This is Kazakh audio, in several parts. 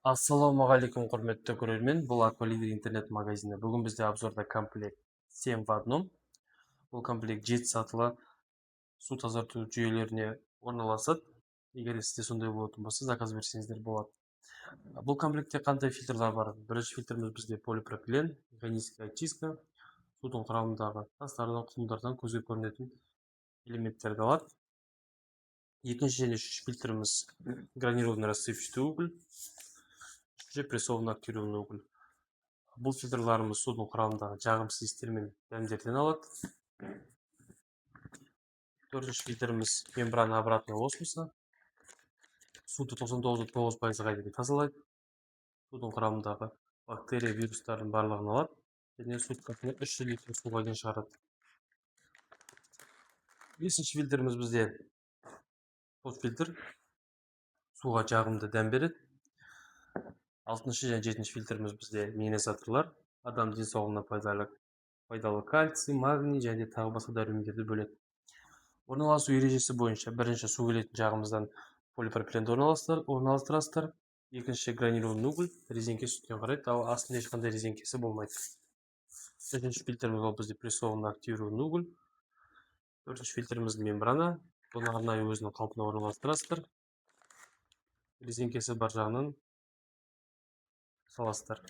Ассалаумағалейкум құрметті көрермен, бұл Аквалидер интернет магазині. Бүгін бізде обзорда комплект 7 в одном. Бұл комплект 7 сатылы су тазарту жүйелеріне орналасады. Егер сізде сондай болатын болса, заказ берсеңіздер болады. Бұл комплектте қандай фильтрлар бар? Бірінші фильтріміз бізде полипропилен, механическая очистка, судың құрамындағы тастардан, құмдардан көзге көрінетін элементтерді алады. Екінші және үшінші фильтріміз гранированный рассыпчатый уголь, үшінші прессованный активированный уголь. Бұл фильтрларымыз судың құрамындағы жағымсыз иістер мен дәмдерден алады. Төртінші фильтріміз мембрана обратного осмоса. Суды 99,9%-ға дейін тазалайды. Судың құрамындағы бактерия, вирустардың барлығын алады. Және суткасына 3 литр суға дейін шығарады. Бесінші фильтріміз бізде фильтр суға жағымды дәм береді. Алтыншы және жетінші фильтріміз бізде минерализаторлар, адам денсаулығына пайдалы кальций, магний және тағы басқа дәрумендерді бөледі. Орналасу ережесі бойынша бірінші су келетін жағымыздан полипропиленді орналастырасыздар. Екінші гранированный уголь, резеңке сүттен қарайды, ал астында ешқандай резеңкесі болмайды. Үшінші фильтріміз ол бізде прессованный активированный уголь. Төртінші фильтріміз мембрана, бұны арнайы өзінің қалпына орналастырасыздар. Резеңкесі бар жағынан саласыздар.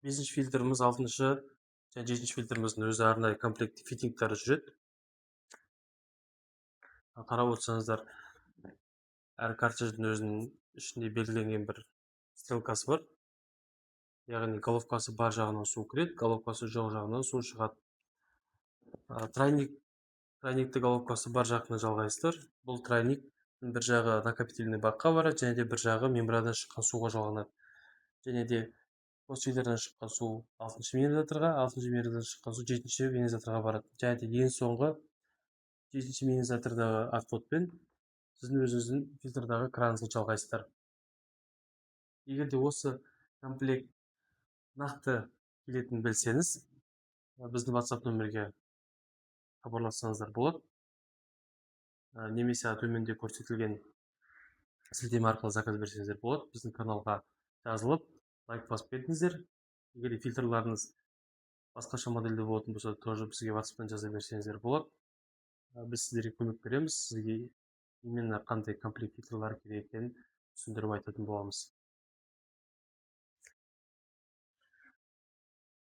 Бесінші фильтріміз, алтыншы және жетінші фильтріміздің өзі арнайы комплект фитингтары жүреді. Қарап отырсаңыздар, әр картридждің өзінің ішінде белгіленген бір стрелкасы бар. Яғни головкасы бар жағынан су кіреді, головкасы жоқ жағынан су шығады. Тройникті головкасы бар жағына жалғайсыздар. Бұл тройниктің бір жағы накопительный бакқа барады, және де бір жағы мембранадан шыққан суға жалғанады. Және де фильтрден шыққан су 6-шы минерализаторға, 6-шы минерализатордан шыққан су 7-ші минерализаторға барады. Және де ең соңғы 7-ші минерализатордағы отводпен сіздің өзіңіздің фильтрдағы краныңызға жалғайсыздар. Егер де осы комплект нақты келетінін білсеңіз, біздің WhatsApp нөмірге хабарлассаңыздар болады. Немесе төменде көрсетілген сілтеме арқылы заказ берсеңіздер болады. Біздің каналға жазылып, лайк басып кетіңіздер. Егер фильтрларыңыз басқаша модельде болатын болса, тоже бізге WhatsApp-тан жаза берсеңіздер болады. Біз сіздерге көмек береміз, сізге именно қандай комплект фильтрлар керек екенін түсіндіріп айтатын боламыз.